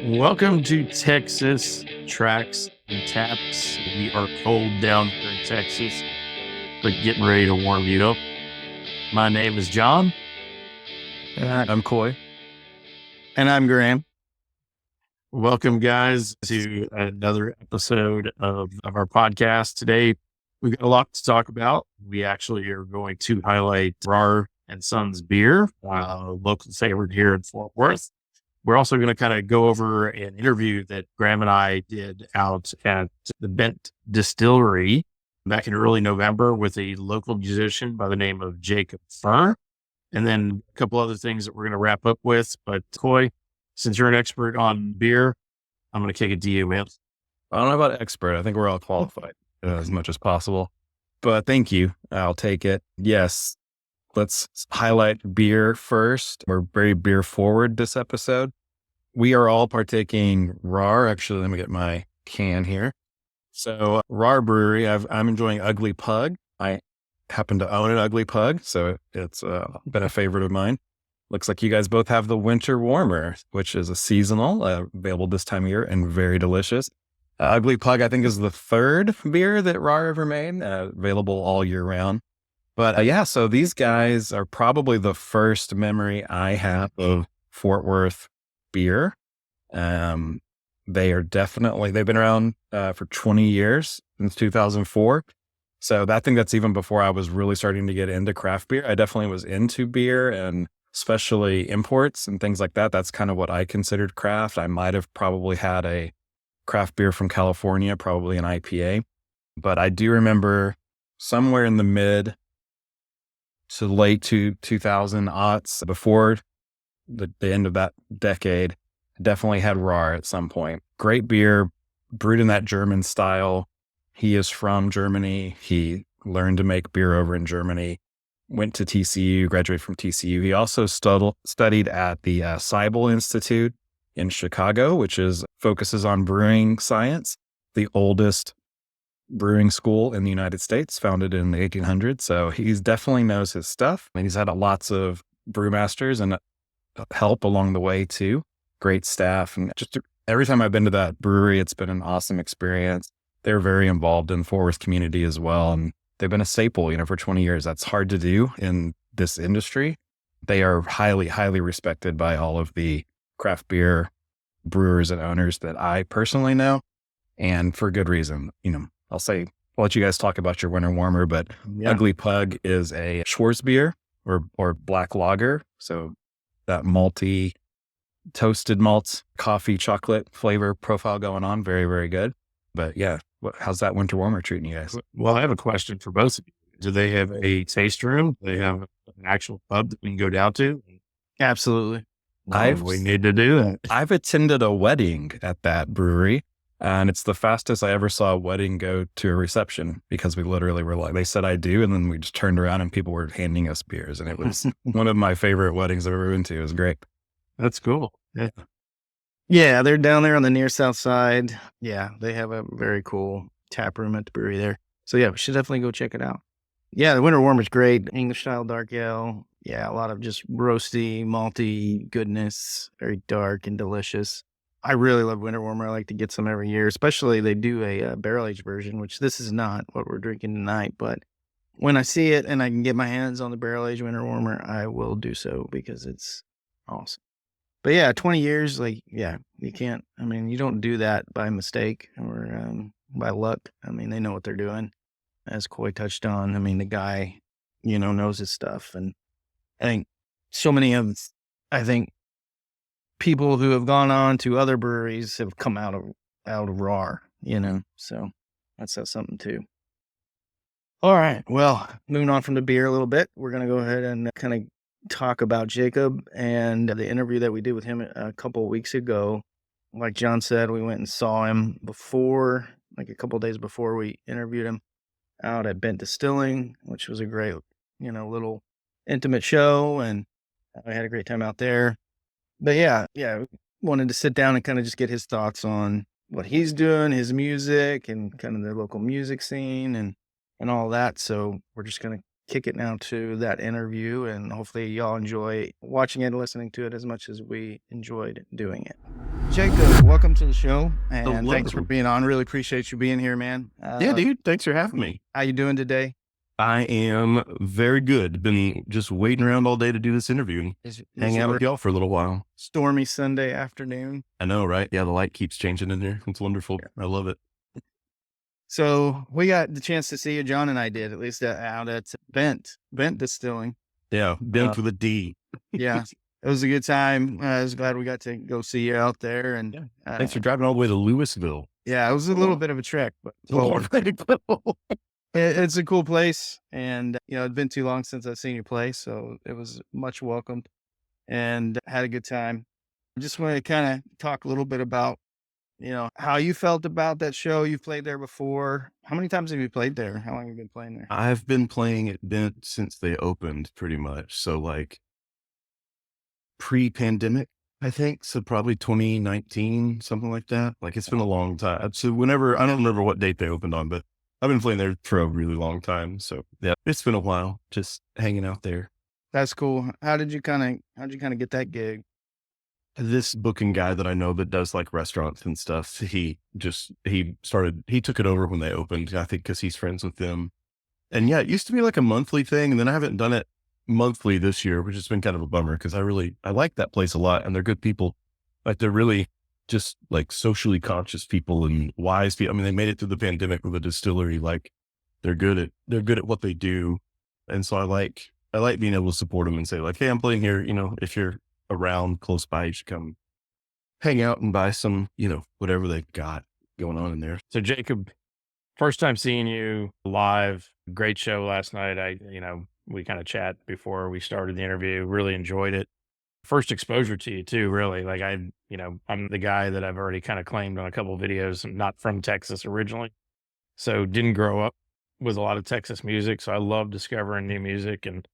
Welcome to Texas Tracks and Taps. We are cold down here in Texas, but getting ready to warm you up. My name is John. And I'm Coy. And I'm Graham. Welcome, guys, to another episode of our podcast. Today, we've got a lot to talk about. We actually are going to highlight Rahr and Sons beer, local favorite here in Fort Worth. We're also going to kind of go over an interview that Graham and I did out at the Bendt Distillery back in early November with a local musician by the name of Jacob Furr. And then a couple other things that we're going to wrap up with. But Coy, since you're an expert on beer, I'm going to kick it to you, man. I don't know about expert. I think we're all qualified as much as possible. But thank you. I'll take it. Yes. Let's highlight beer first. We're very beer forward this episode. We are all partaking Rahr. Actually, let me get my can here. So Rahr Brewery, I'm enjoying Ugly Pug. I happen to own an Ugly Pug, so it's been a favorite of mine. Looks like you guys both have the Winter Warmer, which is a seasonal, available this time of year and very delicious. Ugly Pug, I think, is the third beer that Rahr ever made, available all year round. But so these guys are probably the first memory I have of Fort Worth beer. They've been around for 20 years, since 2004. So I think that's even before I was really starting to get into craft beer. I definitely was into beer and especially imports and things like that. That's kind of what I considered craft. I might have probably had a craft beer from California, probably an IPA. But I do remember somewhere in the mid to late 2000 aughts, before the end of that decade, definitely had Rahr at some point. Great beer, brewed in that German style. He is from Germany. He learned to make beer over in Germany, went to TCU, graduated from TCU. He also studied at the Seibel Institute in Chicago, which focuses on brewing science, the oldest brewing school in the United States, founded in the 1800s. So he definitely knows his stuff. And he's had lots of brewmasters and help along the way too. Great staff. And just every time I've been to that brewery, it's been an awesome experience. They're very involved in the Fort Worth community as well. And they've been a staple, for 20 years. That's hard to do in this industry. They are highly, highly respected by all of the craft beer brewers and owners that I personally know. And for good reason. I'll let you guys talk about your Winter Warmer, but Ugly Pug is a Schwarzbier or black lager. So that malty, toasted malts, coffee, chocolate flavor profile going on. Very, very good. But how's that Winter Warmer treating you guys? Well, I have a question for both of you. Do they have a taste room? Do they have an actual pub that we can go down to? Absolutely. We need to do that. I've attended a wedding at that brewery. And it's the fastest I ever saw a wedding go to a reception, because we literally were like, they said, I do. And then we just turned around and people were handing us beers. And it was one of my favorite weddings I've ever been to. It was great. That's cool. Yeah, they're down there on the near south side. Yeah, they have a very cool tap room at the brewery there. So we should definitely go check it out. Yeah, the Winter Warmer's great. English style dark ale. Yeah, a lot of just roasty, malty goodness. Very dark and delicious. I really love Winter Warmer. I like to get some every year, especially they do a barrel-aged version, which this is not what we're drinking tonight. But when I see it and I can get my hands on the barrel-aged Winter Warmer, I will do so because it's awesome. But 20 years, you can't, you don't do that by mistake or by luck. They know what they're doing. As Coy touched on, the guy, knows his stuff. And I think so many of, people who have gone on to other breweries have come out of Rahr, so that's something too. All right. Well, moving on from the beer a little bit, we're going to go ahead and kind of talk about Jacob and the interview that we did with him a couple of weeks ago. Like John said, we went and saw him before, a couple of days before we interviewed him out at Bendt Distilling, which was a great, little intimate show. And I had a great time out there. But wanted to sit down and kind of just get his thoughts on what he's doing, his music, and kind of the local music scene and all that. So we're just going to kick it now to that interview, and hopefully y'all enjoy watching it and listening to it as much as we enjoyed doing it. Jacob, welcome to the show, and Hello. thanks for being on. Really appreciate you being here, man. Yeah, dude. Thanks for having me. How you doing today? I am very good. Been just waiting around all day to do this interview and hang out with y'all for a little while. Stormy Sunday afternoon. I know, right? Yeah, the light keeps changing in here. It's wonderful. I love it. So we got the chance to see you. John and I did, at least out at Bendt Distilling. Yeah, Bendt with a D. Yeah, it was a good time. I was glad we got to go see you out there. And Thanks for driving all the way to Louisville. Yeah, it was a little bit of a trek, but it's a cool place. And, it's been too long since I've seen you play, so it was much welcomed and had a good time. I just want to kind of talk a little bit about, how you felt about that show. You've played there before. How many times have you played there? How long have you been playing there? I've been playing at Bendt since they opened, pretty much. So like pre-pandemic, I think. So probably 2019, something like that. Like it's been a long time. So whenever, I don't remember what date they opened on, but I've been playing there for a really long time. So yeah, it's been a while just hanging out there. That's cool. How'd you kind of get that gig? This booking guy that I know that does like restaurants and stuff, he took it over when they opened, I think, because he's friends with them. And yeah, it used to be like a monthly thing. And then I haven't done it monthly this year, which has been kind of a bummer because I like that place a lot and they're good people. Like they're really just like socially conscious people and wise people. I mean, they made it through the pandemic with a distillery. Like they're good at what they do. And so I like being able to support them and say like, hey, I'm playing here. If you're around close by, you should come hang out and buy some, whatever they've got going on in there. So Jacob, first time seeing you live, great show last night. We kind of chat before we started the interview, really enjoyed it. First exposure to you too, really. Like I'm the guy that I've already kind of claimed on a couple of videos. I'm not from Texas originally, so didn't grow up with a lot of Texas music. So I love discovering new music, and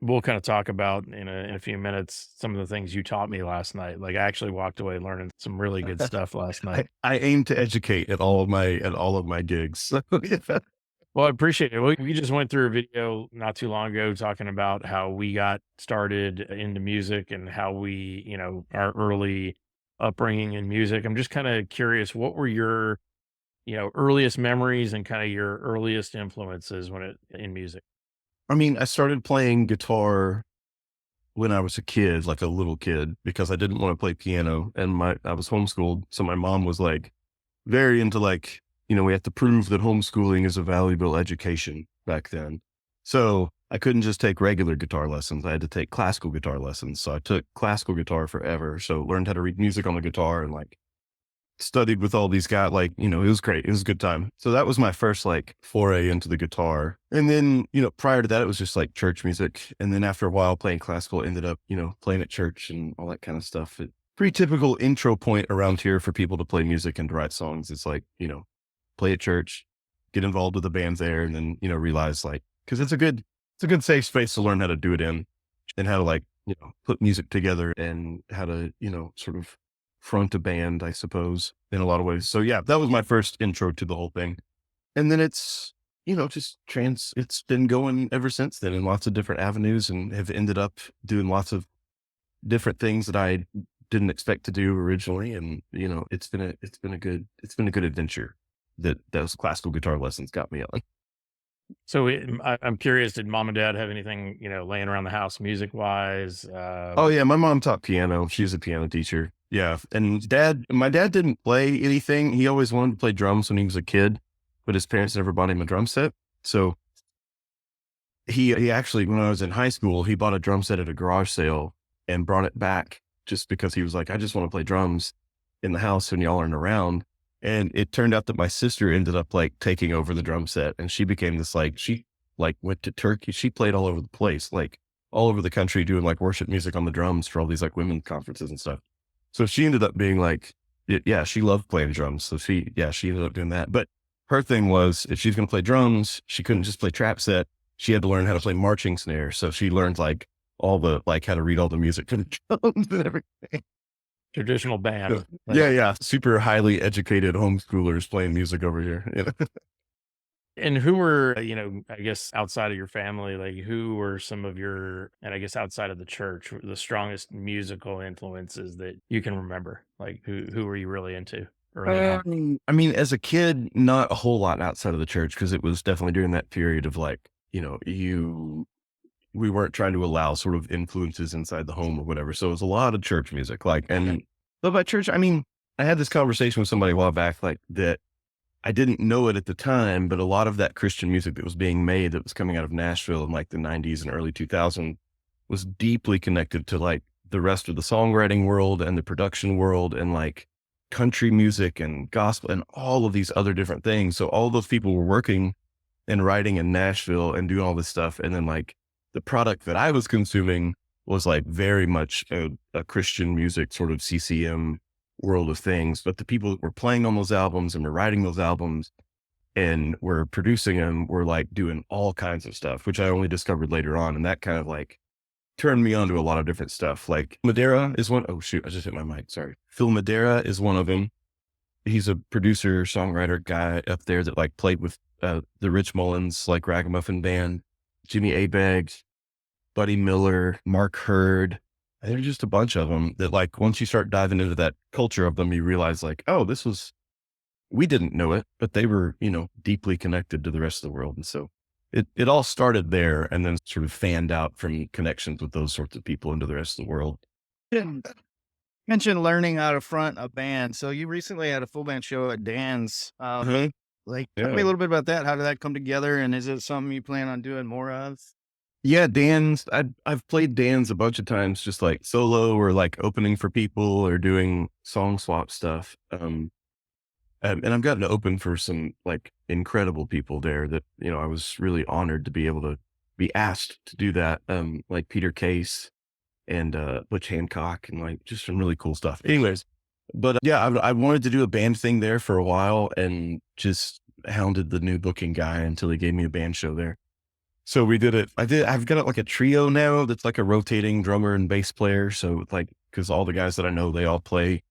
we'll kind of talk about in a few minutes some of the things you taught me last night. Like I actually walked away learning some really good stuff last night. I aim to educate at all of my gigs. Well, I appreciate it. We just went through a video not too long ago talking about how we got started into music and how we, our early upbringing in music. I'm just kind of curious, what were your, earliest memories and kind of your earliest influences in music? I mean, I started playing guitar when I was a kid, like a little kid, because I didn't want to play piano and I was homeschooled. So my mom was like very into like, we have to prove that homeschooling is a valuable education back then. So I couldn't just take regular guitar lessons. I had to take classical guitar lessons. So I took classical guitar forever. So learned how to read music on the guitar and like studied with all these guys. Like, it was great. It was a good time. So that was my first like foray into the guitar. And then, prior to that, it was just like church music. And then after a while playing classical, ended up, playing at church and all that kind of stuff. Pretty typical intro point around here for people to play music and to write songs. It's like, play at church, get involved with the band there, and then, realize like, cause it's a good safe space to learn how to do it in and how to like, put music together and how to, sort of front a band, I suppose, in a lot of ways. So yeah, that was my first intro to the whole thing. And then it's, it's been going ever since then in lots of different avenues and have ended up doing lots of different things that I didn't expect to do originally. And, it's been a good adventure that those classical guitar lessons got me on. So I'm curious, did mom and dad have anything, laying around the house music wise? Oh yeah. My mom taught piano. She was a piano teacher. Yeah. And my dad didn't play anything. He always wanted to play drums when he was a kid, but his parents never bought him a drum set. So he actually, when I was in high school, he bought a drum set at a garage sale and brought it back just because he was like, I just want to play drums in the house when y'all aren't around. And it turned out that my sister ended up like taking over the drum set, and she became this like, she like went to Turkey. She played all over the place, like all over the country doing like worship music on the drums for all these like women's conferences and stuff. So she ended up being like, yeah, she loved playing drums. So she ended up doing that. But her thing was if she's going to play drums, she couldn't just play trap set. She had to learn how to play marching snare. So she learned like all the, like how to read all the music for the drums and everything. Traditional band. Yeah. Super highly educated homeschoolers playing music over here. And who were, I guess outside of your family, like who were some of your, and I guess outside of the church, the strongest musical influences that you can remember? Like who were you really into early on? I mean, as a kid, not a whole lot outside of the church because it was definitely during that period of like, we weren't trying to allow sort of influences inside the home or whatever. So it was a lot of church music, but by church, I mean, I had this conversation with somebody a while back, like that I didn't know it at the time, but a lot of that Christian music that was being made that was coming out of Nashville in like the 90s and early 2000s was deeply connected to like the rest of the songwriting world and the production world and like country music and gospel and all of these other different things. So all those people were working and writing in Nashville and doing all this stuff. And then like the product that I was consuming was like very much a Christian music sort of CCM world of things. But the people that were playing on those albums and were writing those albums and were producing them were like doing all kinds of stuff, which I only discovered later on. And that kind of like turned me on to a lot of different stuff. Like Madera is one. Oh shoot, I just hit my mic. Sorry. Phil Madera is one of them. He's a producer, songwriter guy up there that like played with the Rich Mullins, like Ragamuffin Band, Jimmy Abeggs, Buddy Miller, Mark Hurd. There's just a bunch of them that like, once you start diving into that culture of them, you realize like, oh, we didn't know it, but they were, deeply connected to the rest of the world. And so it all started there and then sort of fanned out from connections with those sorts of people into the rest of the world. You mentioned learning how to front a band. So you recently had a full band show at Dan's. Like, tell me a little bit about that. How did that come together? And is it something you plan on doing more of? Yeah, Dan's. I've played Dan's a bunch of times, just like solo or like opening for people or doing song swap stuff. And I've gotten to open for some like incredible people there that, I was really honored to be able to be asked to do that. Like Peter Case and Butch Hancock and like just some really cool stuff. Anyways, but yeah, I wanted to do a band thing there for a while and just hounded the new booking guy until he gave me a band show there. So we did it. I've got like a trio now that's like a rotating drummer and bass player. So like, cause all the guys that I know, they all play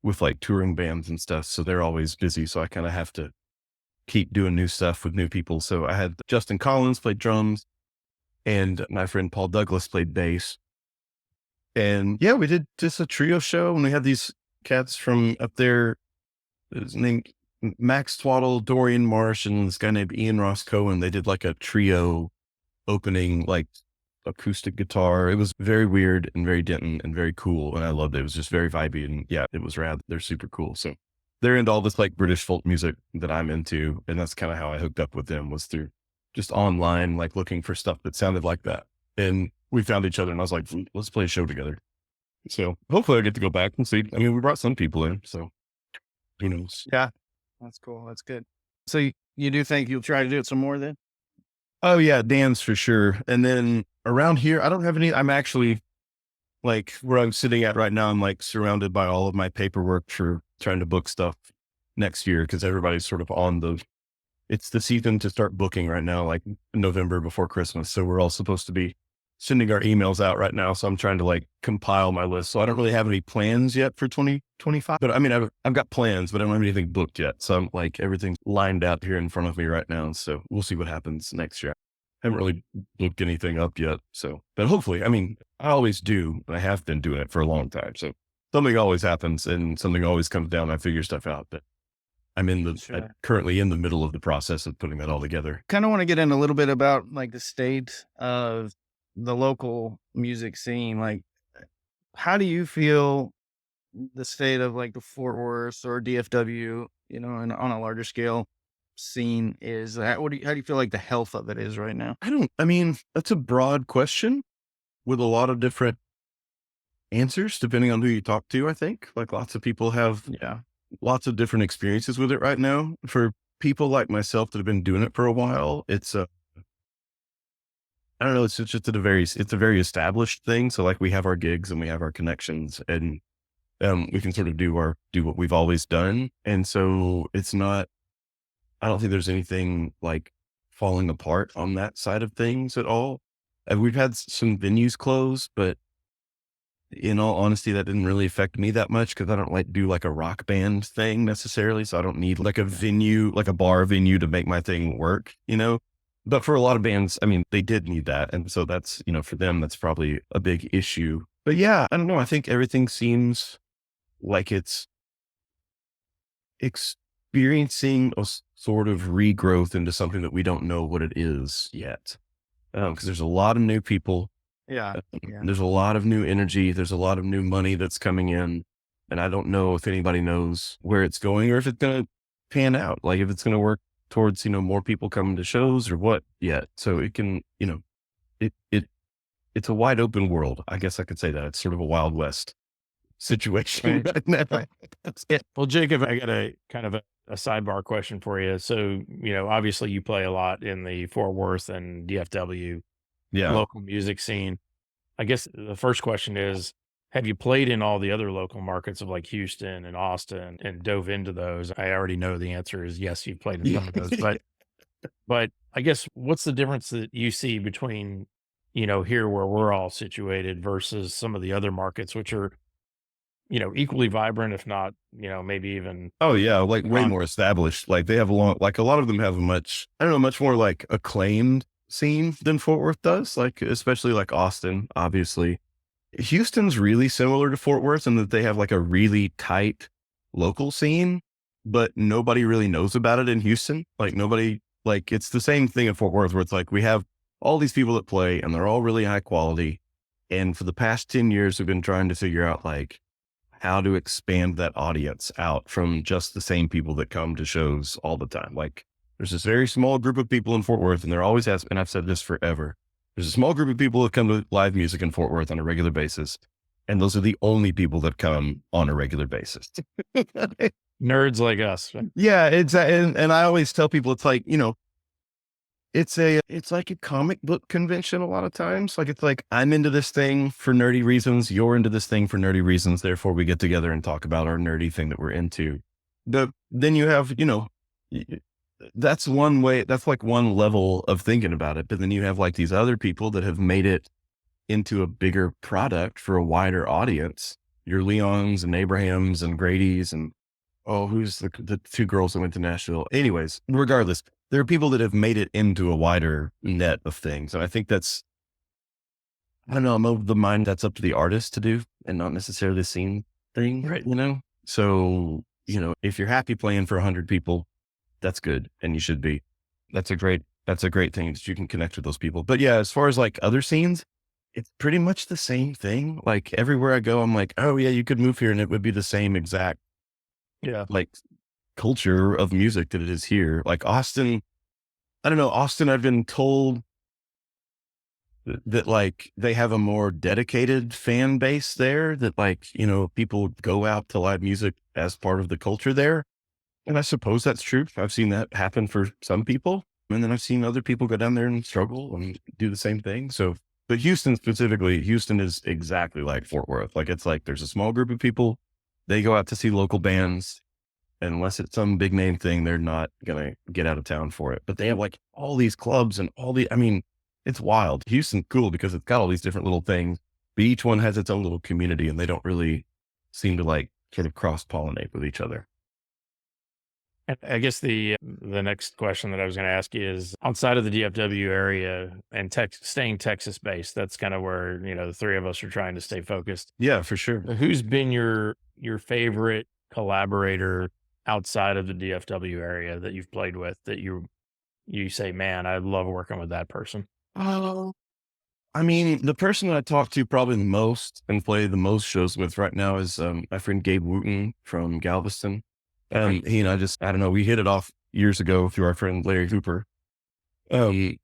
with like touring bands and stuff. So they're always busy. So I kind of have to keep doing new stuff with new people. So I had Justin Collins played drums and my friend Paul Douglas played bass. And yeah, we did just a trio show and we had these cats from up there. His name Max Twaddle, Dorian Marsh, and this guy named Ian Ross Cohen. They did like a trio opening, like acoustic guitar. It was very weird and very Denton and very cool. And I loved it. It was just very vibey and yeah, it was rad. They're super cool. So they're into all this like British folk music that I'm into. And that's kind of how I hooked up with them, was through just online, like looking for stuff that sounded like that. And we found each other and I was like, let's play a show together. So hopefully I get to go back and see. I mean, we brought some people in, so who knows? Yeah, that's cool. That's good. So you do think you'll try to do it some more then? Oh yeah, Dan's for sure. And then around here, I don't have any. I'm actually like where I'm sitting at right now. I'm like surrounded by all of my paperwork for trying to book stuff next year because everybody's sort of it's the season to start booking right now, like November before Christmas. So we're all supposed to be sending our emails out right now. So I'm trying to like compile my list. So I don't really have any plans yet for 2025, but I mean, I've got plans, but I don't have anything booked yet. So I'm like, everything's lined out here in front of me right now. So we'll see what happens next year. I haven't really booked anything up yet. So, but hopefully, I mean, I always do. I have been doing it for a long time. So something always happens and something always comes down. I figure stuff out, but I'm currently in the middle of the process of putting that all together. Kind of want to get in a little bit about like the state of the local music scene. Like, how do you feel the state of like the Fort Worth or DFW, and on a larger scale scene is? How do you feel like the health of it is right now? I mean, that's a broad question with a lot of different answers depending on who you talk to. I think like lots of people have lots of different experiences with it right now. For people like myself that have been doing it for a while, it's I don't know. It's just a very established thing. So like we have our gigs and we have our connections and we can sort of do what we've always done. And so it's not, I don't think there's anything like falling apart on that side of things at all. And we've had some venues close, but in all honesty, that didn't really affect me that much because I don't do like a rock band thing necessarily. So I don't need like a venue, like a bar venue to make my thing work, But for a lot of bands, I mean, they did need that. And so that's, for them, that's probably a big issue. But yeah, I don't know. I think everything seems like it's experiencing a sort of regrowth into something that we don't know what it is yet. Because there's a lot of new people. Yeah. There's a lot of new energy. There's a lot of new money that's coming in. And I don't know if anybody knows where it's going or if it's going to pan out. Like if it's going to work towards, more people coming to shows or what yet. So it can, it's a wide open world. I guess I could say that it's sort of a Wild West situation right now. Right. Well, Jacob, I got a kind of a sidebar question for you. So, obviously you play a lot in the Fort Worth and DFW local music scene. I guess the first question is, have you played in all the other local markets of like Houston and Austin and dove into those? I already know the answer is yes, you've played in some of those, but I guess what's the difference that you see between, here where we're all situated versus some of the other markets, which are, equally vibrant, if not, maybe even. Oh yeah. Like way more established. Like they have a lot of them have a much more like acclaimed scene than Fort Worth does. Like, especially like Austin, obviously. Houston's really similar to Fort Worth in that they have like a really tight local scene, but nobody really knows about it in Houston. Like it's the same thing in Fort Worth where it's like, we have all these people that play and they're all really high quality. And for the past 10 years, we've been trying to figure out like how to expand that audience out from just the same people that come to shows all the time. Like there's this very small group of people in Fort Worth, and there always has, and I've said this forever. There's a small group of people that come to live music in Fort Worth on a regular basis. And those are the only people that come on a regular basis. Nerds like us. Yeah. And I always tell people, it's like, it's like a comic book convention a lot of times. Like, it's like, I'm into this thing for nerdy reasons. You're into this thing for nerdy reasons. Therefore we get together and talk about our nerdy thing that we're into. Then you have, that's one way, that's like one level of thinking about it. But then you have like these other people that have made it into a bigger product for a wider audience. Your Leons and Abrahams and Grady's and, who's the two girls that went to Nashville. Anyways, regardless, there are people that have made it into a wider net of things. And I think I don't know, I'm of the mind that's up to the artist to do and not necessarily the scene thing, right? So, if you're happy playing for 100 people, that's good. And you should be. That's a great thing that you can connect with those people. But yeah, as far as like other scenes, it's pretty much the same thing. Like everywhere I go, I'm like, oh yeah, you could move here and it would be the same exact, like culture of music that it is here. Like Austin, I don't know, Austin, I've been told that like they have a more dedicated fan base there, that like, people go out to live music as part of the culture there. And I suppose that's true. I've seen that happen for some people. And then I've seen other people go down there and struggle and do the same thing. So, but Houston specifically, Houston is exactly like Fort Worth. Like it's like, there's a small group of people. They go out to see local bands. Unless it's some big name thing, they're not going to get out of town for it. But they have like all these clubs and it's wild. Houston's cool because it's got all these different little things, but each one has its own little community and they don't really seem to like sort of cross pollinate with each other. And I guess the next question that I was going to ask you is, outside of the DFW area and staying Texas based, that's kind of where, the three of us are trying to stay focused. Yeah, for sure. Who's been your favorite collaborator outside of the DFW area that you've played with that you say, man, I love working with that person? The person that I talk to probably the most and play the most shows with right now is my friend Gabe Wooten from Galveston. He and I don't know, we hit it off years ago through our friend Larry Hooper. And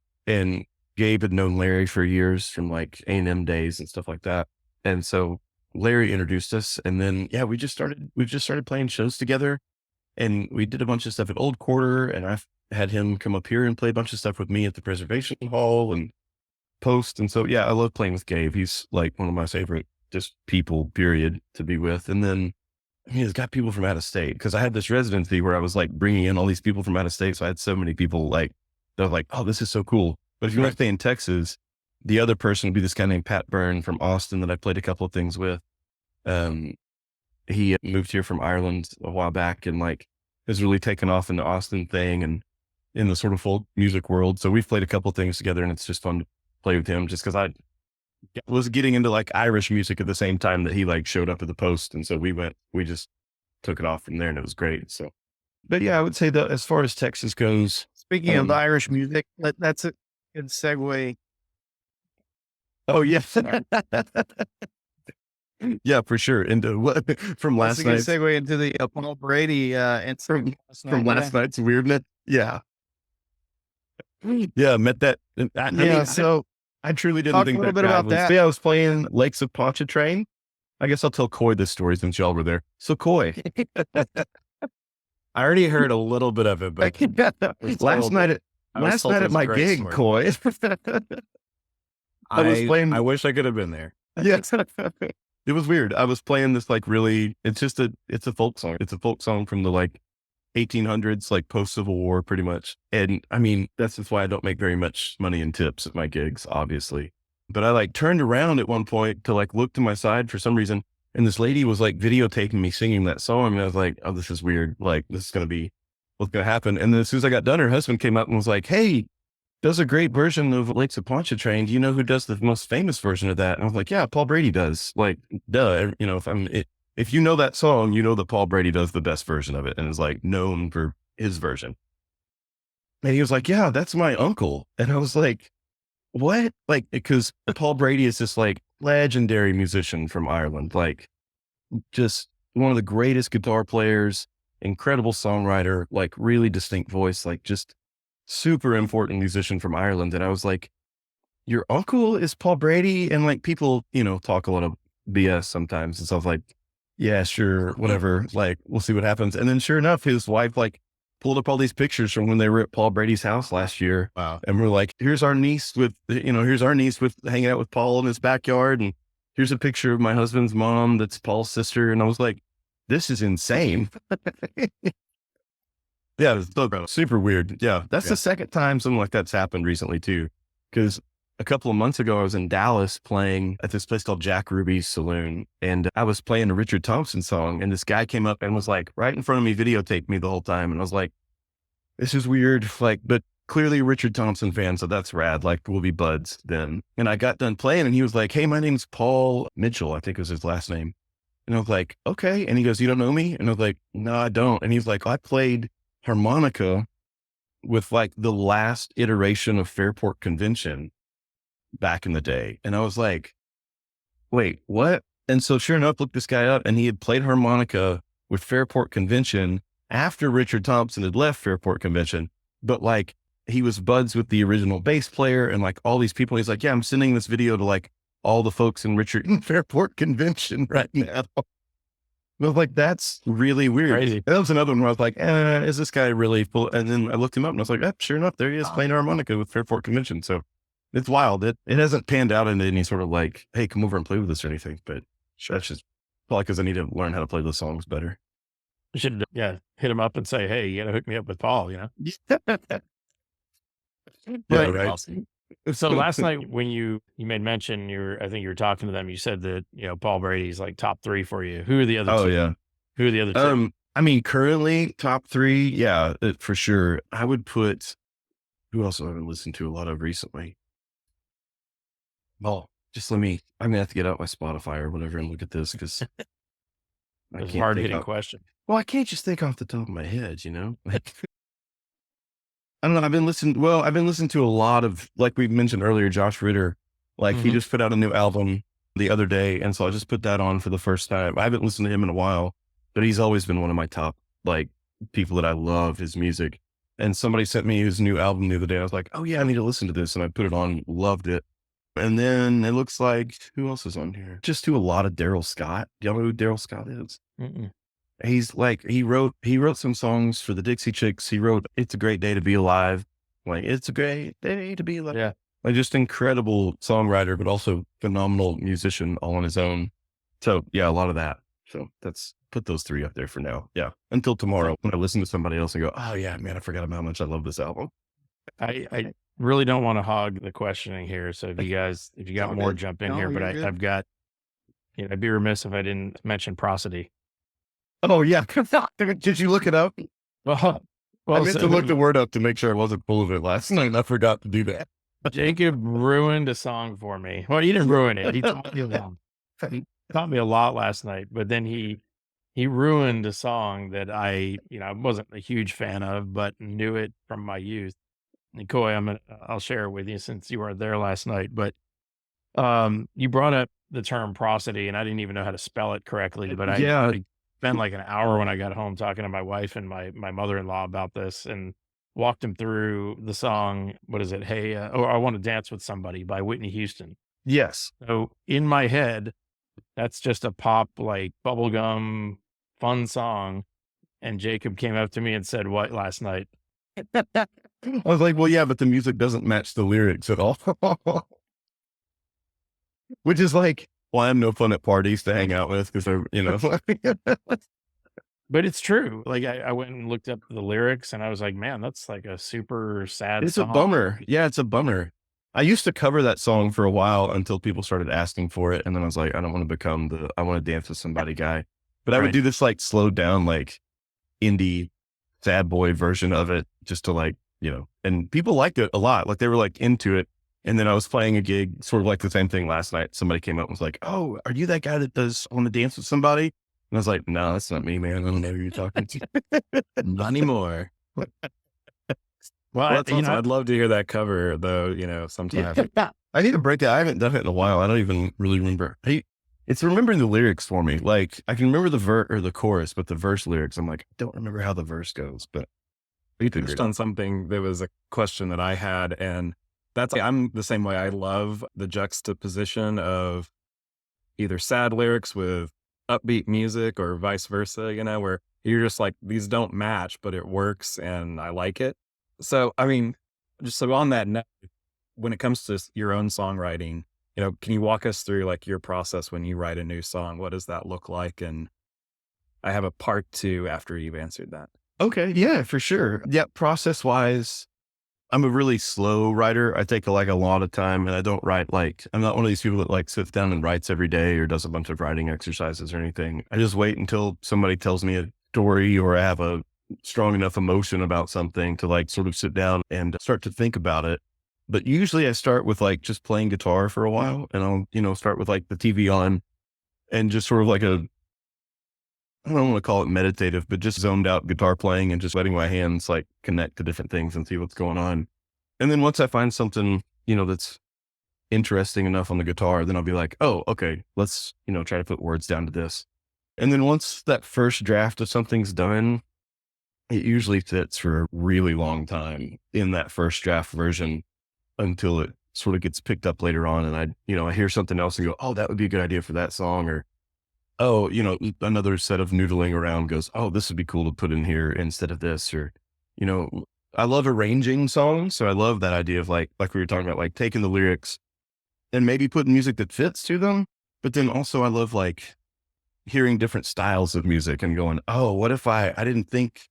Gabe had known Larry for years from like A&M days and stuff like that. And so Larry introduced us, and then, we've just started playing shows together, and we did a bunch of stuff at Old Quarter, and I've had him come up here and play a bunch of stuff with me at the Preservation Hall and Post. And so, I love playing with Gabe. He's like one of my favorite just people, period, to be with. And then, he's got people from out of state, because I had this residency where I was like bringing in all these people from out of state. So I had so many people like, they're like, oh, this is so cool. But if you want to stay in Texas, the other person would be this guy named Pat Byrne from Austin that I played a couple of things with. He moved here from Ireland a while back and like has really taken off in the Austin thing and in the sort of folk music world. So we've played a couple of things together and it's just fun to play with him just because I was getting into like Irish music at the same time that he like showed up at the Post. And so we just took it off from there and it was great. So, but yeah, I would say that as far as Texas goes, Speaking of Irish music, that's a good segue. oh yeah. Yeah, for sure. Into what from last That's a good night, segue into the Paul Brady incident from last night's weirdness. Yeah. Yeah. Met that. I mean, so I truly didn't talk think a little that bit guy about was, that. yeah, I was playing Lakes of Pontchartrain. I guess I'll tell Coy this story since y'all were there. So Coy, I already heard a little bit of it, but last night at I was told it was a my great gig, story. Coy, I was playing. I wish I could have been there. Yes. It was weird. I was playing this like really, it's a folk song. It's a folk song from the like 1800s, like post Civil War pretty much. And I mean, that's just why I don't make very much money in tips at my gigs, obviously. But I like turned around at one point to like look to my side for some reason. And this lady was like videotaping me singing that song. And I was like, oh, this is weird. Like this is going to be what's going to happen. And then as soon as I got done, her husband came up and was like, hey, does a great version of Lakes of Pontchartrain. Do you know who does the most famous version of that? And I was like, yeah, Paul Brady does. Like, duh. You know, if you know that song, you know that Paul Brady does the best version of it and is like known for his version. And he was like, yeah, that's my uncle. And I was like, what? Like, because Paul Brady is this like legendary musician from Ireland, like just one of the greatest guitar players, incredible songwriter, like really distinct voice, like just super important musician from Ireland. And I was like, your uncle is Paul Brady? And like people, you know, talk a lot of BS sometimes. And so I was like, yeah, sure, whatever. Like, we'll see what happens. And then sure enough, his wife like pulled up all these pictures from when they were at Paul Brady's house last year. Wow. And we're like, here's our niece with hanging out with Paul in his backyard. And here's a picture of my husband's mom. That's Paul's sister. And I was like, this is insane. Yeah, it's so super weird. Yeah, that's the second time something like that's happened recently too. Because a couple of months ago, I was in Dallas playing at this place called Jack Ruby's Saloon, and I was playing a Richard Thompson song, and this guy came up and was like right in front of me, videotaped me the whole time, and I was like, "This is weird." Like, but clearly a Richard Thompson fan, so that's rad. Like, we'll be buds then. And I got done playing, and he was like, "Hey, my name's Paul Mitchell, I think was his last name." And I was like, "Okay." And he goes, "You don't know me?" And I was like, "No, I don't." And he's like, "I played harmonica with like the last iteration of Fairport Convention back in the day." And I was like, wait, what? And so sure enough, looked this guy up and he had played harmonica with Fairport Convention after Richard Thompson had left Fairport Convention. But like he was buds with the original bass player and like all these people. He's like, yeah, I'm sending this video to like all the folks in Fairport Convention right now. I was like, that's really weird. Crazy. That was another one where I was like, is this guy really full? And then I looked him up and I was like, sure enough, there he is playing harmonica with Fairport Convention. So it's wild. It hasn't panned out into any sort of like, hey, come over and play with us or anything. But that's just probably because I need to learn how to play those songs better. You should, hit him up and say, hey, you got to hook me up with Paul, you know? Yeah, right. So last night when you made mention, I think you were talking to them, you said that, Paul Brady's like top 3 for you. Who are the other two? Oh, yeah. Who are the other two? I mean, currently top 3. Yeah, for sure. I would put, who else have I been listening to a lot of recently? Well, I'm going to have to get out my Spotify or whatever and look at this because It's a hard-hitting question. Well, I can't just think off the top of my head, Like, I don't know. I've been listening to a lot of, like we mentioned earlier, Josh Ritter. Like he just put out a new album the other day. And so I just put that on for the first time. I haven't listened to him in a while, but he's always been one of my top, like people that I love his music. And somebody sent me his new album the other day. I was like, oh yeah, I need to listen to this. And I put it on, loved it. And then it looks like, who else is on here? Just do a lot of Daryl Scott. Do y'all know who Daryl Scott is? Mm-mm. He's like, he wrote some songs for the Dixie Chicks. He wrote It's a Great Day to Be Alive. Like, it's a great day to be alive. Yeah. Like just incredible songwriter, but also phenomenal musician all on his own. So yeah, a lot of that. So put those 3 up there for now. Yeah. Until tomorrow when I listen to somebody else and go, oh yeah, man, I forgot about how much I love this album. I really don't want to hog the questioning here. So if you got all more, good. jump in No, here. But you're good. I've got, I'd be remiss if I didn't mention Prosody. Oh yeah. Did you look it up? Well, I meant to look the word up to make sure I wasn't full of it last night, and I forgot to do that. Jacob ruined a song for me. Well, he didn't ruin it. He taught me a lot. He taught me a lot last night, but then he ruined a song that I wasn't a huge fan of, but knew it from my youth. And Coy, I'll share it with you since you weren't there last night. But you brought up the term prosody, and I didn't even know how to spell it correctly. But I spent like an hour when I got home talking to my wife and my mother-in-law about this, and walked him through the song. What is it? Hey, I Want to Dance with Somebody by Whitney Houston. Yes. So in my head, that's just a pop, like bubblegum fun song. And Jacob came up to me and said, "What last night?" I was like, well, yeah, but the music doesn't match the lyrics at all. Which is like, well, I'm no fun at parties to hang out with because they're, But it's true. Like I went and looked up the lyrics, and I was like, man, that's like a super sad it's song. a bummer. Yeah, it's a bummer. I used to cover that song for a while until people started asking for it. And then I was like, I don't want to become I want to dance with somebody guy. But I would Right. do this like slowed down, like indie sad boy version of it just to like, and people liked it a lot. Like they were like into it. And then I was playing a gig, sort of like the same thing last night. Somebody came up and was like, oh, are you that guy that does want to dance with somebody? And I was like, no, that's not me, man. I don't know who you're talking to. Not anymore. Well, That's awesome. I'd love to hear that cover though, sometime. I need to break that. I haven't done it in a while. I don't even really remember. It's remembering the lyrics for me. Like I can remember the chorus, but the verse lyrics, I'm like, I don't remember how the verse goes, but You touched on something. There was a question that I had, and I'm the same way. I love the juxtaposition of either sad lyrics with upbeat music or vice versa, where you're just like, these don't match, but it works and I like it. So, I mean, just so on that note, when it comes to your own songwriting, can you walk us through like your process when you write a new song? What does that look like? And I have a part 2 after you've answered that. Okay. Yeah, for sure. Yeah. Process wise, I'm a really slow writer. I take like a lot of time, and I don't write I'm not one of these people that like sits down and writes every day or does a bunch of writing exercises or anything. I just wait until somebody tells me a story or I have a strong enough emotion about something to like sort of sit down and start to think about it. But usually I start with like just playing guitar for a while, and I'll, start with like the TV on and just sort of like I don't want to call it meditative, but just zoned out guitar playing and just letting my hands like connect to different things and see what's going on. And then once I find something, that's interesting enough on the guitar, then I'll be like, oh, okay, let's, try to put words down to this. And then once that first draft of something's done, it usually sits for a really long time in that first draft version until it sort of gets picked up later on. And I hear something else and go, oh, that would be a good idea for that song. Or, oh, another set of noodling around goes, oh, this would be cool to put in here instead of this. Or, I love arranging songs. So I love that idea of like we were talking about, like taking the lyrics and maybe putting music that fits to them. But then also I love like hearing different styles of music and going, oh, what if I didn't think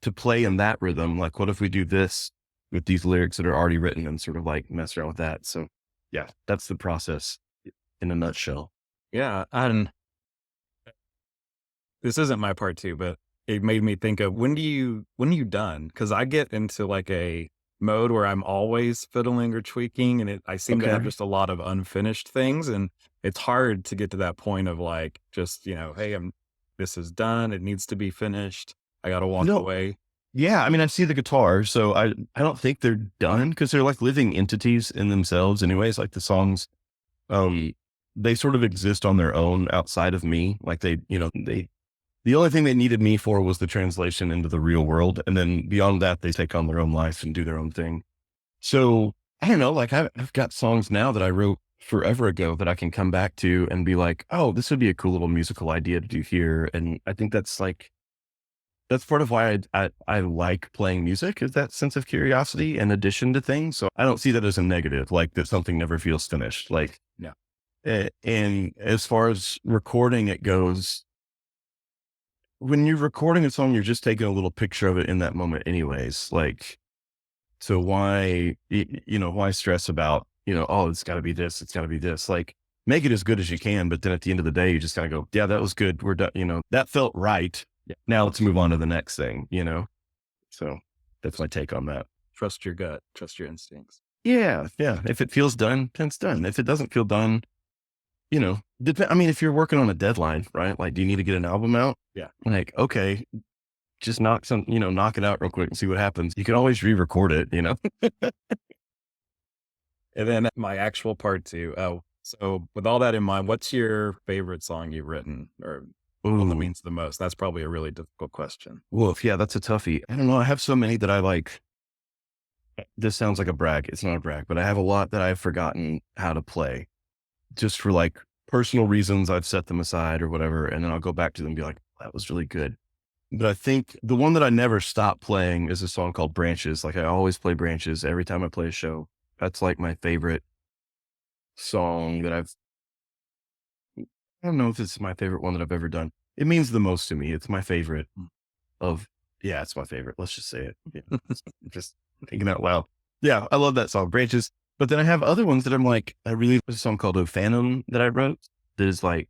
to play in that rhythm? Like, what if we do this with these lyrics that are already written and sort of like mess around with that? So yeah, that's the process in a nutshell. Yeah. And this isn't my part 2, but it made me think of when are you done? Cause I get into like a mode where I'm always fiddling or tweaking, and I seem to have just a lot of unfinished things. And it's hard to get to that point of like, just, hey, this is done. It needs to be finished. I got to walk away. Yeah. I mean, I see the guitar, so I don't think they're done because they're like living entities in themselves anyways. Like the songs, they sort of exist on their own outside of me. Like the only thing they needed me for was the translation into the real world. And then beyond that, they take on their own life and do their own thing. So I don't know, like I've got songs now that I wrote forever ago that I can come back to and be like, oh, this would be a cool little musical idea to do here. And I think that's part of why I like playing music, is that sense of curiosity and addition to things. So I don't see that as a negative, like that something never feels finished. Like, yeah. And as far as recording it goes, when you're recording a song, you're just taking a little picture of it in that moment anyways. Like, So why, why stress about, oh, it's got to be this, it's got to be this. Like, make it as good as you can. But then at the end of the day, you just kind of go, yeah, that was good. We're done. That felt right. Yeah. Now let's move on to the next thing, So that's my take on that. Trust your gut, trust your instincts. Yeah. Yeah. If it feels done, then it's done. If it doesn't feel done, if you're working on a deadline, right? Like, do you need to get an album out? Yeah. Like, okay, just knock it out real quick and see what happens. You can always re-record it, And then my actual part 2. So with all that in mind, what's your favorite song you've written, or one that means the most? That's probably a really difficult question. Woof. Yeah, that's a toughie. I don't know. I have so many that I like. This sounds like a brag. It's not a brag, but I have a lot that I've forgotten how to play just for like personal reasons. I've set them aside or whatever. And then I'll go back to them and be like, that was really good. But I think the one that I never stop playing is a song called Branches. Like, I always play Branches every time I play a show. That's like my favorite song that I don't know if it's my favorite one that I've ever done. It means the most to me. It's my favorite it's my favorite. Let's just say it. Yeah. Just thinking out loud. Yeah. I love that song, Branches. But then I have other ones that I'm like, I really like a song called O Phantom that I wrote. That is like,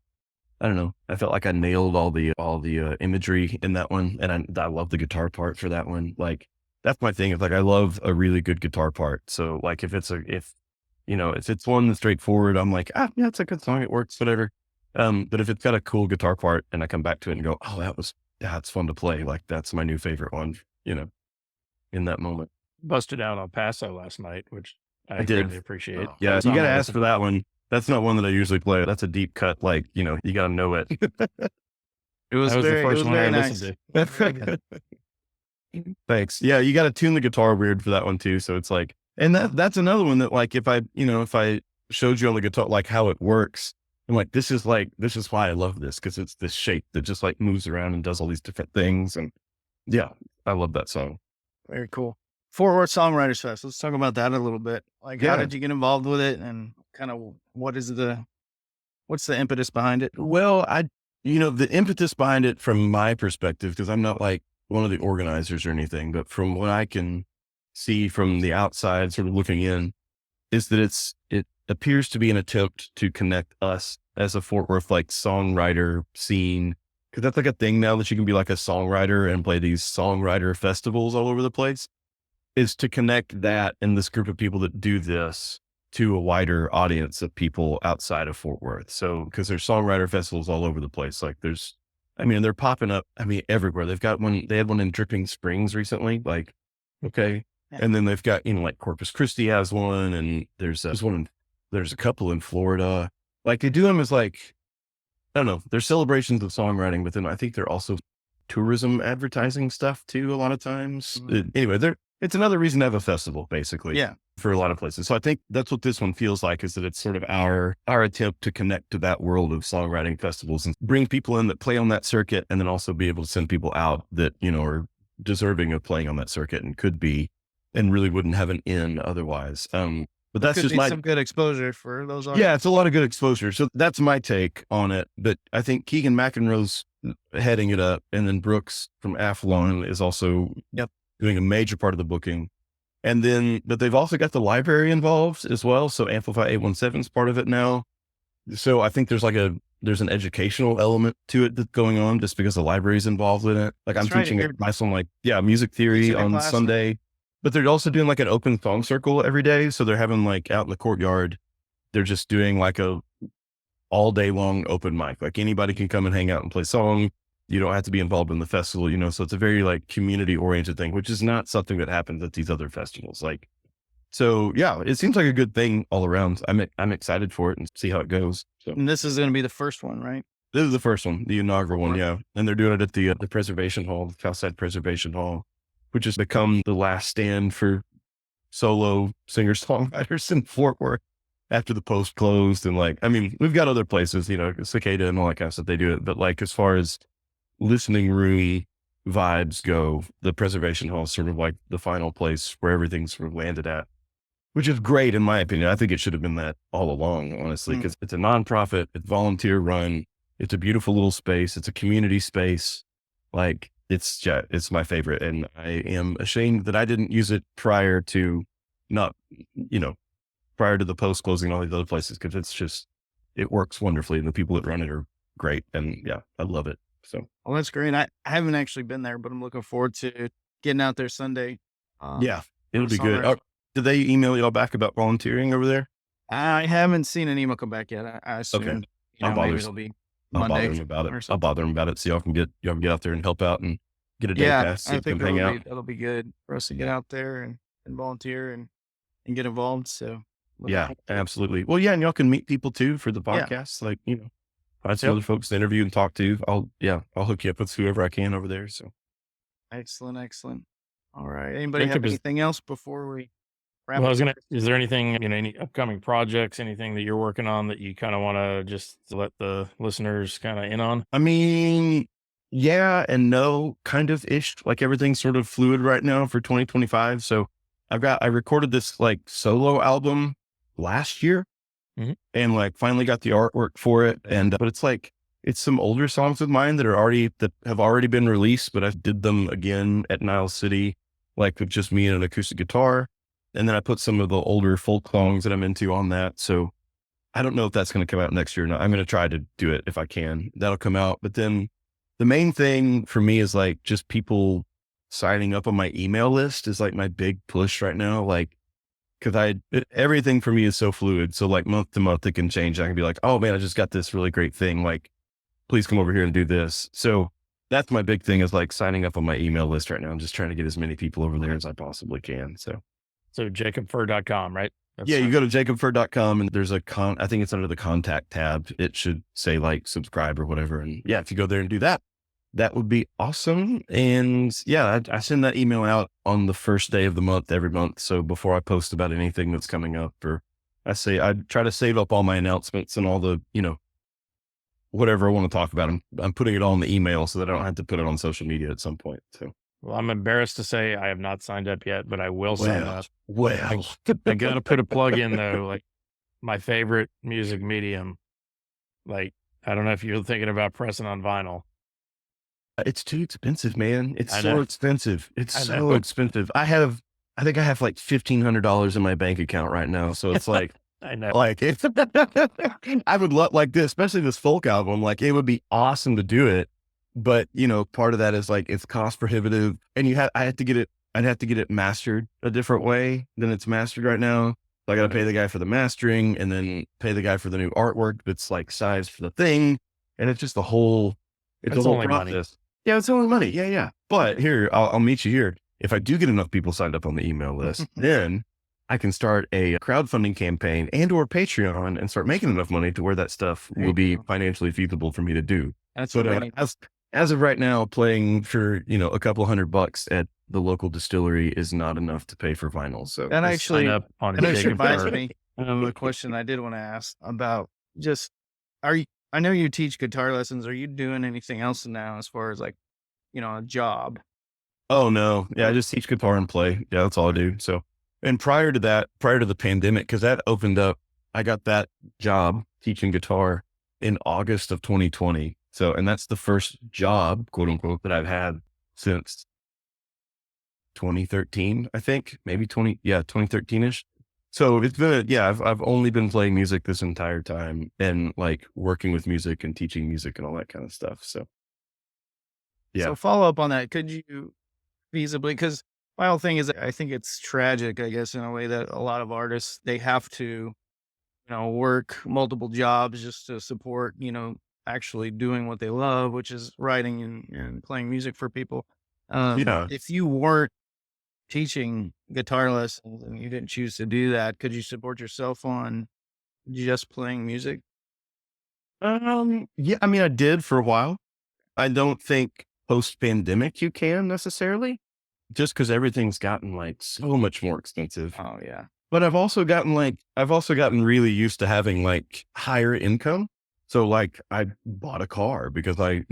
I don't know. I felt like I nailed all the imagery in that one. And I love the guitar part for that one. Like, that's my thing. It's like, I love a really good guitar part. So like, if it's one that's straightforward, I'm like, yeah, it's a good song. It works, whatever. But if it's got a cool guitar part and I come back to it and go, oh, it's fun to play. Like, that's my new favorite one, in that moment. Busted out on Paso last night, which I did. really appreciate. Yeah. That's You on got to my ask for that one. That's not one that I usually play. That's a deep cut. Like, you got to know it. It was the first one I listened to. Thanks. Yeah. You got to tune the guitar weird for that one too. So it's like, and that's another one that, like, if I showed you on the guitar, like how it works, I'm like, this is why I love this. Cause it's this shape that just like moves around and does all these different things. And yeah, I love that song. Very cool. Fort Worth Songwriters Fest. Let's talk about that a little bit. Like, how did you get involved with it, and kind of what's the impetus behind it? Well, the impetus behind it from my perspective, because I'm not like one of the organizers or anything, but from what I can see from the outside, sort of looking in, is that it appears to be an attempt to connect us as a Fort Worth like songwriter scene. Cause that's like a thing now, that you can be like a songwriter and play these songwriter festivals all over the place, is to connect that and this group of people that do this to a wider audience of people outside of Fort Worth. So, cause there's songwriter festivals all over the place. Like they're popping up, everywhere. They had one in Dripping Springs recently. Like, okay. Yeah. And then they've got, like Corpus Christi has one, and there's a couple in Florida. Like, they do them as like, I don't know, they're celebrations of songwriting, but then I think they're also tourism advertising stuff too, a lot of times. Mm-hmm. Anyway, it's another reason to have a festival, basically. Yeah. For a lot of places. So I think that's what this one feels like, is that it's sort of our attempt to connect to that world of songwriting festivals and bring people in that play on that circuit, and then also be able to send people out that, are deserving of playing on that circuit and could be, and really wouldn't have an in otherwise. But that's just some good exposure for those. Yeah, it's a lot of good exposure. So that's my take on it. But I think Keegan McEnroe's heading it up, and then Brooks from Athlon is also doing a major part of the booking. And then, but they've also got the library involved as well. So Amplify 817 is part of it now. So I think there's an educational element to it that's going on, just because the library is involved in it. Like, I'm teaching my son, like, music theory on Sunday, but they're also doing like an open song circle every day. So they're having, like, out in the courtyard, they're just doing like a all day long open mic. Like, anybody can come and hang out and play song. You don't have to be involved in the festival, so it's a very like community oriented thing, which is not something that happens at these other festivals. Like, so yeah, it seems like a good thing all around. I'm excited for it and see how it goes. So, and this is going to be the first one, right? This is the first one, the inaugural one. Yeah. And they're doing it at the Preservation Hall, the Southside Preservation Hall, which has become the last stand for solo singer-songwriters in Fort Worth after the Post closed. And like, we've got other places, Cicada and all that kind of stuff, they do it. But like, as far as listening room vibes go, the Preservation Hall is sort of like the final place where everything's sort of landed at, which is great in my opinion. I think it should have been that all along, honestly, because it's a nonprofit, it's volunteer run, it's a beautiful little space, it's a community space. Like, it's my favorite. And I am ashamed that I didn't use it prior to prior to the post closing all these other places. Cause it works wonderfully. And the people that run it are great. And yeah, I love it. So. Well, that's great. I haven't actually been there, but I'm looking forward to getting out there Sunday. Yeah, it'll be good. Songwriters. Did they email y'all back about volunteering over there? I haven't seen an email come back yet. I assume, Okay. maybe it'll be I'll bother Monday them about or it. I'll something. bother them about it. So y'all can get out there and help out and get a day Yeah, pass. I think hang out. that'll be good for us to get out there and volunteer and get involved. So Yeah, absolutely. Well, yeah, and y'all can meet people too for the Yeah. podcast. Like, find some other folks to interview and talk to. I'll hook you up with whoever I can over there. So excellent. All right. Anybody Jacob, have anything else before we wrap Well, I up? was gonna. Is there anything, any upcoming projects, anything that you're working on that you kind of want to just let the listeners kind of in on? I mean, yeah and no, kind of ish. Like everything's sort of fluid right now for 2025. So I recorded this like solo album last year Mhm. and like finally got the artwork for it. And, but it's some older songs of mine that have already been released, but I did them again at Niles City, like with just me and an acoustic guitar. And then I put some of the older folk songs that I'm into on that. So I don't know if that's going to come out next year or not. I'm going to try to do it if I can. That'll come out. But then the main thing for me is like just people signing up on my email list is like my big push right now. Like, cause everything for me is so fluid. So like month to month, it can change. I can be like, oh man, I just got this really great thing. Like, please come over here and do this. So that's my big thing is like signing up on my email list right now. I'm just trying to get as many people over there as I possibly can. So JacobFurr.com, right? yeah, you go to jacobfurr.com and there's I think it's under the contact tab. It should say like subscribe or whatever. And yeah, if you go there and do that, that would be awesome. And yeah, I send that email out on the first day of the month, every month. So before I post about anything that's coming up, or I try to save up all my announcements and all the, whatever I want to talk about. I'm putting it all in the email so that I don't have to put it on social media at some point. So. Well, I'm embarrassed to say I have not signed up yet, but I will sign up. Well, I got to put a plug in though, like my favorite music medium. Like, I don't know if you're thinking about pressing on vinyl. it's too expensive, man. It's I so know. expensive. It's I so know. expensive. I think I have like $1,500 in my bank account right now. So it's like, I know. like it's, I would love like this, especially this folk album. Like it would be awesome to do it. But part of that is like, it's cost prohibitive and I'd have to get it mastered a different way than it's mastered right now. So I got to pay the guy for the mastering and then pay the guy for the new artwork that's like sized for the thing. And it's just it's It's a whole only money. process. Yeah, it's only money. Yeah, yeah. But here, I'll meet you here. If I do get enough people signed up on the email list, then I can start a crowdfunding campaign or Patreon and start making enough money to where that stuff There will you be go. financially feasible for me to do. That's But what I need. as of right now, playing for, a couple $100 at the local distillery is not enough to pay for vinyl. So That Just actually, sign up on that actually Jacob reminds Furr. me of a question I did want to ask about just, I know you teach guitar lessons. Are you doing anything else now as far as like, a job? oh no. Yeah. I just teach guitar and play. Yeah. That's all I do. So, and prior to the pandemic, cause that opened up, I got that job teaching guitar in August of 2020. So, and that's the first job, quote unquote, that I've had since 2013, I think, maybe 2013-ish. So it's been, I've only been playing music this entire time and like working with music and teaching music and all that kind of stuff. So, yeah. So follow up on that. Could you feasibly, because my whole thing is, I think it's tragic, I guess, in a way that a lot of artists, they have to, work multiple jobs just to support, actually doing what they love, which is writing and playing music for people. Yeah. If you weren't teaching guitar lessons and you didn't choose to do that, could you support yourself on just playing music? Yeah, I mean, I did for a while. I don't think post pandemic you can necessarily, just because everything's gotten like so much more expensive. Oh yeah. But I've also gotten really used to having like higher income. So like I bought a car because I,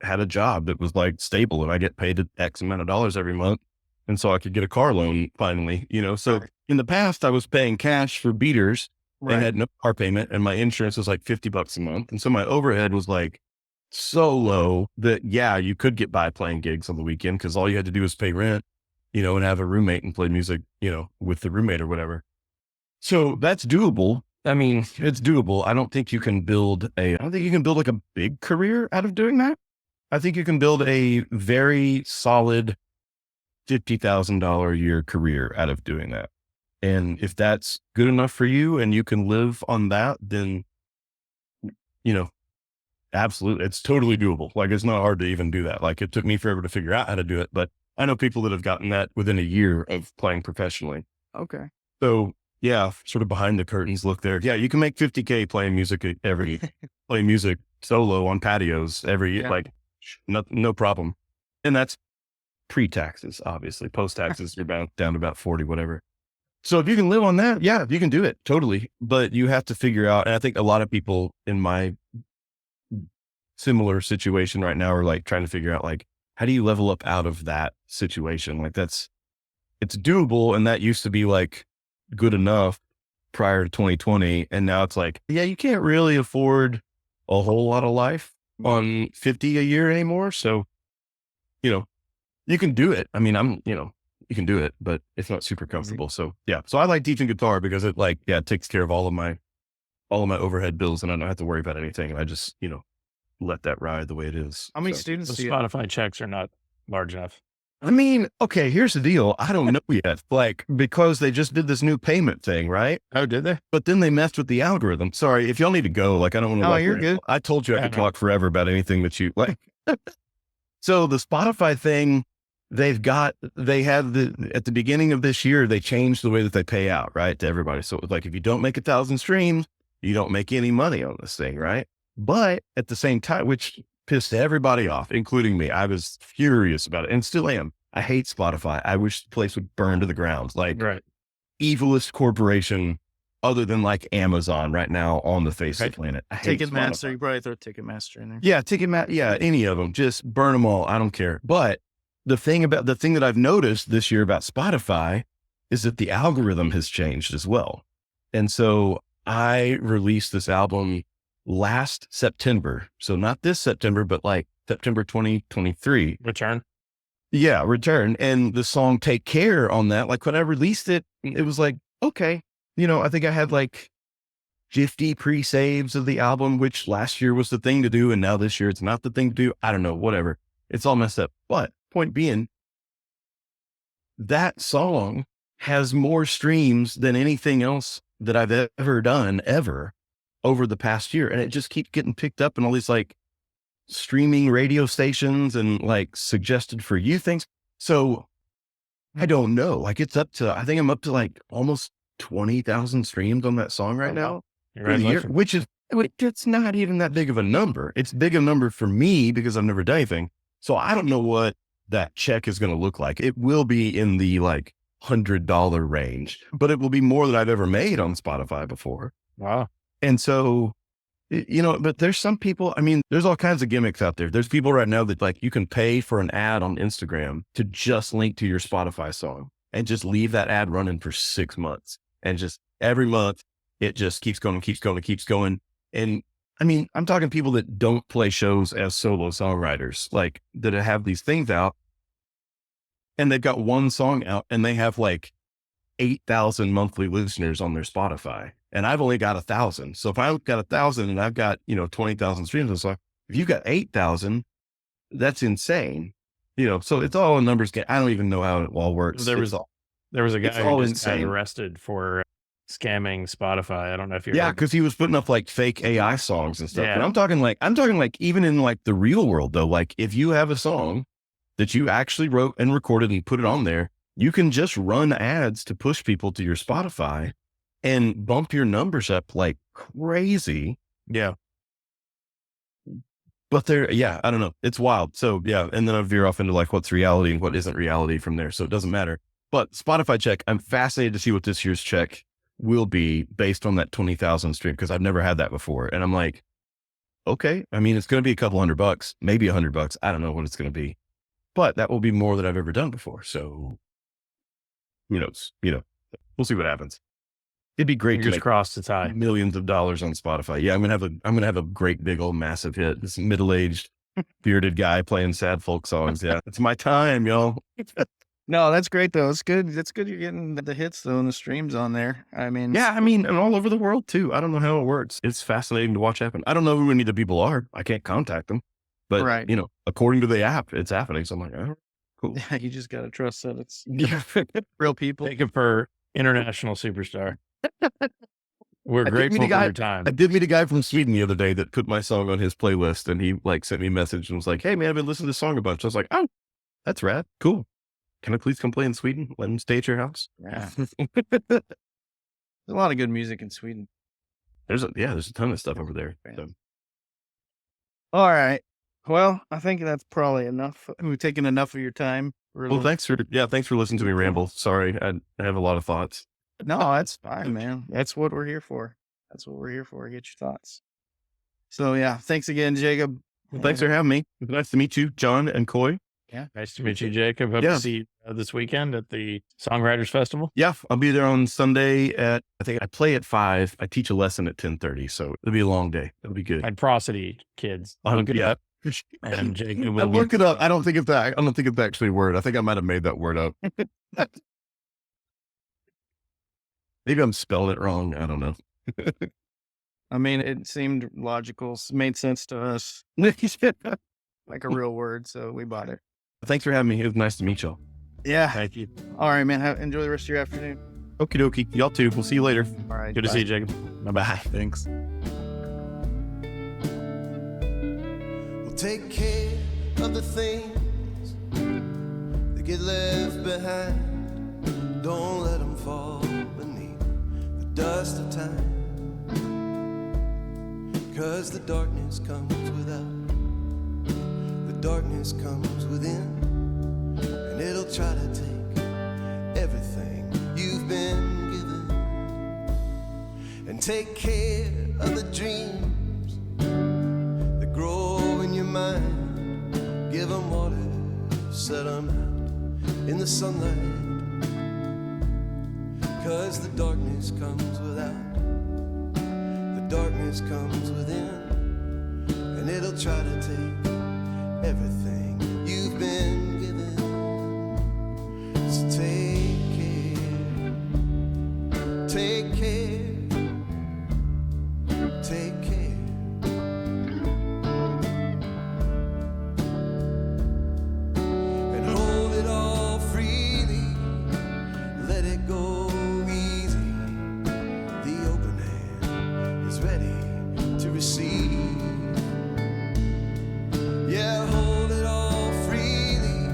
had a job that was like stable and I get paid X amount of dollars every month. And so I could get a car loan finally, so Right. in the past I was paying cash for beaters and Right. had no car payment and my insurance was like $50 a month. And so my overhead was like so low that, yeah, you could get by playing gigs on the weekend because all you had to do was pay rent, and have a roommate and play music, with the roommate or whatever. So that's doable. I mean, it's doable. I don't think you can build like a big career out of doing that. I think you can build a very solid $50,000 a year career out of doing that. And if that's good enough for you and you can live on that, then, absolutely. It's totally doable. Like, it's not hard to even do that. Like, it took me forever to figure out how to do it, but I know people that have gotten that within a year of playing professionally. Okay. So yeah, sort of behind the curtains look there. Yeah. You can make 50K playing music play music solo on patios every year. Yeah. Like, no problem. And that's pre-taxes, obviously. Post-taxes, you're down to about 40, whatever. So if you can live on that, yeah, you can do it totally. But you have to figure out, and I think a lot of people in my similar situation right now are like trying to figure out, like, how do you level up out of that situation? Like, it's doable. And that used to be like good enough prior to 2020. And now it's like, yeah, you can't really afford a whole lot of life on 50 a year anymore. So, you can do it. I mean, you can do it, but it's not super comfortable. So yeah. So I like teaching guitar because it takes care of all of my overhead bills and I don't have to worry about anything. And I just, let that ride the way it is. How many So, students The do you Spotify checks are not large enough. I mean, okay, here's the deal. I don't know yet, like, because they just did this new payment thing, right? Oh, did they? But then they messed with the algorithm. Sorry, if y'all need to go, like, I don't want to. Oh, you're good. I told you I Yeah, could no. talk forever about anything that you like. So the Spotify thing, at the beginning of this year, they changed the way that they pay out, right, to everybody. So it was like, if you don't make 1,000 streams, you don't make any money on this thing, right? But at the same time, which pissed everybody off, including me, I was furious about it and still am. I hate Spotify. I wish the place would burn to the ground. Like, Right. evilest corporation other than like Amazon right now on the face of the planet. I hate Ticketmaster? Spotify. You probably throw Ticketmaster in there. Yeah, Ticketmaster. Yeah, any of them. Just burn them all. I don't care. But the thing that I've noticed this year about Spotify is that the algorithm has changed as well. And so I released this album last September. So not this September, but like September 2023. Return. Yeah, Return. And the song Take Care on that, like when I released it, it was like, okay, I think I had like 50 pre-saves of the album, which last year was the thing to do. And now this year it's not the thing to do. I don't know, whatever. It's all messed up. But point being, that song has more streams than anything else that I've ever done ever over the past year. And it just keeps getting picked up in all these like streaming radio stations and like suggested for you things. So I don't know, like I think I'm up to like almost 20,000 streams on that song right now. For the year, Congratulations. it's not even that big of a number. It's big a number for me because I've never done anything. So I don't know what that check is going to look like. It will be in the like $100 range, but it will be more than I've ever made on Spotify before. Wow. And so, but there's some people, I mean, there's all kinds of gimmicks out there. There's people right now that like, you can pay for an ad on Instagram to just link to your Spotify song and just leave that ad running for 6 months. And just every month it just keeps going. And I mean, I'm talking people that don't play shows as solo songwriters, like that have these things out and they've got one song out and they have like 8,000 monthly listeners on their Spotify. And I've only got 1,000. So if I've got 1,000 and I've got, 20,000 streams and stuff, if you've got 8,000, that's insane. So it's all a numbers game. I don't even know how it all works. There was a guy it's all who just got insane. arrested for scamming Spotify. I don't know if you Yeah, heard. because he was putting up like fake AI songs and stuff. Yeah. And I'm talking like even in like the real world though, like if you have a song that you actually wrote and recorded and put it on there, you can just run ads to push people to your Spotify and bump your numbers up like crazy. Yeah. But I don't know. It's wild. So yeah. And then I veer off into like what's reality and what isn't reality from there. So it doesn't matter. But Spotify check, I'm fascinated to see what this year's check will be based on that 20,000 stream, because I've never had that before. And I'm like, okay, I mean, it's going to be a couple $100, maybe $100. I don't know what it's going to be, but that will be more than I've ever done before. So who knows, we'll see what happens. It'd be great to Fingers make crossed it's high. millions of dollars on Spotify. Yeah, I'm gonna have a great big old massive hit. This middle-aged bearded guy playing sad folk songs. Yeah, it's my time, y'all. No, that's great though. It's good. That's good. You're getting the hits though and the streams on there. I mean, Yeah, I mean, and all over the world too. I don't know how it works. It's fascinating to watch happen. I don't know who any of the people are. I can't contact them, but Right. according to the app, it's happening. So I'm like, oh, cool. Yeah, you just gotta trust that it's Yeah. real people. Jacob Furr, international superstar. We're I did grateful meet for a guy- your time. I did meet a guy from Sweden the other day that put my song on his playlist, and he sent me a message and was like, "Hey man, I've been listening to this song a bunch." I was like, "Oh, that's rad, cool. Can I please come play in Sweden? Let him stay at your house." Yeah. There's a lot of good music in Sweden. There's a ton of stuff over there. So. All right. Well, I think that's probably enough. We've taken enough of your time. Well, thanks for listening to me ramble. Sorry, I have a lot of thoughts. No, that's fine, man. That's what we're here for. That's what we're here for. Get your thoughts. So yeah, thanks again, Jacob. Well, thanks for having me. It was nice to meet you, John and Coy. Yeah. Nice to meet you, Jacob. Hope Yeah. to see you this weekend at the Songwriters Festival. Yeah, I'll be there on Sunday I think I play at 5. I teach a lesson at 10:30, so it'll be a long day. It'll be good. And Prosody kids. I'll Look it yeah. up. And Jacob I will look it up. I don't think it's actually a word. I think I might have made that word up. Maybe I'm spelling it wrong. I don't know. I mean, it seemed logical. Made sense to us. Like a real word, so we bought it. Thanks for having me. It was nice to meet y'all. Yeah. Thank you. All right, man. Enjoy the rest of your afternoon. Okie dokie. Y'all too. We'll see you later. All right. Good to bye. see you, Jacob. Bye-bye. Thanks. We'll take care of the things that get left behind. Don't let them fall beneath the dust of time. 'Cause the darkness comes without, the darkness comes within, and it'll try to take everything you've been given. And take care of the dreams that grow in your mind. Give them water, set them out in the sunlight. 'Cause the darkness comes without, the darkness comes within, and it'll try to take everything you've been given. So take care, take care, take care. And hold it all freely, let it go easy. The open hand is ready to receive. Yeah, hold it all freely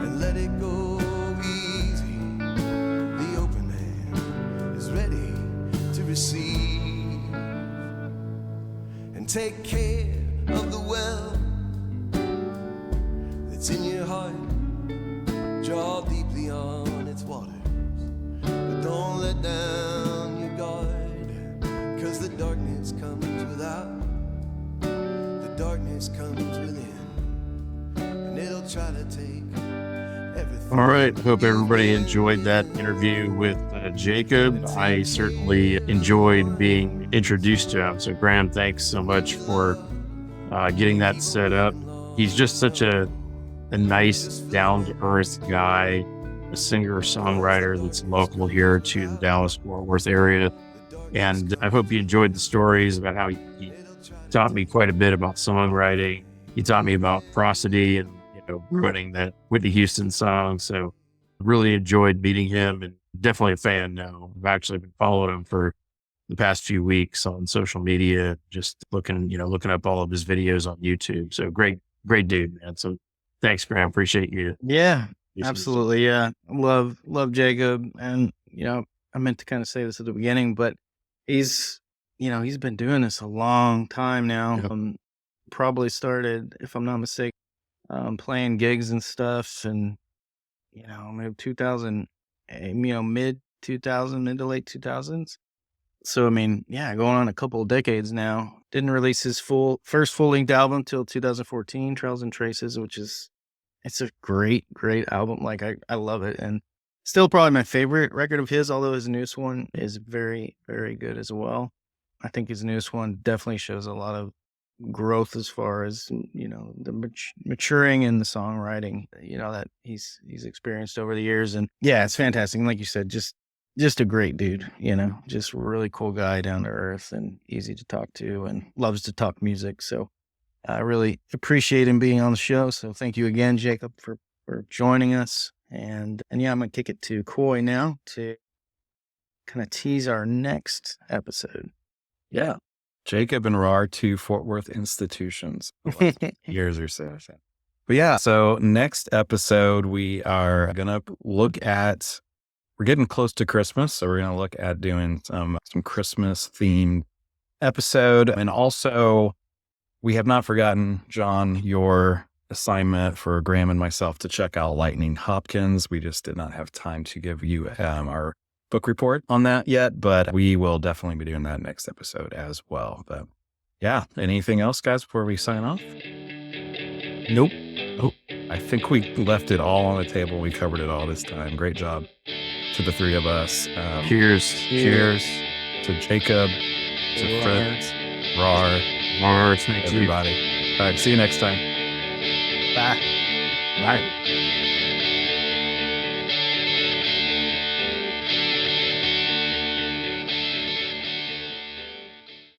and let it go easy. The open hand is ready to receive. And take care of the well that's in your heart. Draw deeply on its waters, but don't let down your guard. 'Cause the darkness comes without, the darkness comes within, and it'll try to take everything. All right. Hope everybody enjoyed that interview with Jacob. I certainly enjoyed being introduced to him. So, Graham, thanks so much for getting that set up. He's just such a nice, down-to-earth guy, a singer-songwriter that's local here to the Dallas-Fort Worth area. And I hope you enjoyed the stories about how he taught me quite a bit about songwriting. He taught me about prosody and ruining that Whitney Houston song. So really enjoyed meeting him, and definitely a fan now. I've actually been following him for the past few weeks on social media, just looking up all of his videos on YouTube. So great dude, man. So thanks, Graham. Appreciate you. Yeah, absolutely. Yeah. Love Jacob. And, I meant to kind of say this at the beginning, but he's been doing this a long time now. Yep. Probably started, if I'm not mistaken, playing gigs and stuff. And, maybe 2000, mid to late 2000s. So, going on a couple of decades now. Didn't release his first full-length album until 2014, Trails and Traces, it's a great album. Like, I love it. And Still probably my favorite record of his, although his newest one is very, very good as well. I think his newest one definitely shows a lot of growth as far as, the maturing in the songwriting, that he's experienced over the years. And yeah, it's fantastic. And like you said, just a great dude, just a really cool guy, down to earth and easy to talk to, and loves to talk music. So I really appreciate him being on the show. So thank you again, Jacob, for joining us. And yeah, I'm going to kick it to Coy now to kind of tease our next episode. Yeah. Jacob and Rahr, two Fort Worth institutions, the last years or so. But yeah, so next episode, we are going to look at, we're getting close to Christmas. So we're going to look at doing some Christmas themed episode. And also, we have not forgotten, John, your assignment for Graham and myself to check out Lightnin Hopkins. We just did not have time to give you our book report on that yet, but we will definitely be doing that next episode as well. But yeah, anything else, guys, before we sign off? Nope. I think we left it all on the table. We covered it all this time. Great job to the three of us. Cheers. Cheers to Jacob, to Fritz, Rahr, Mars, thank you. everybody. All right, see you next time. Bye. Bye.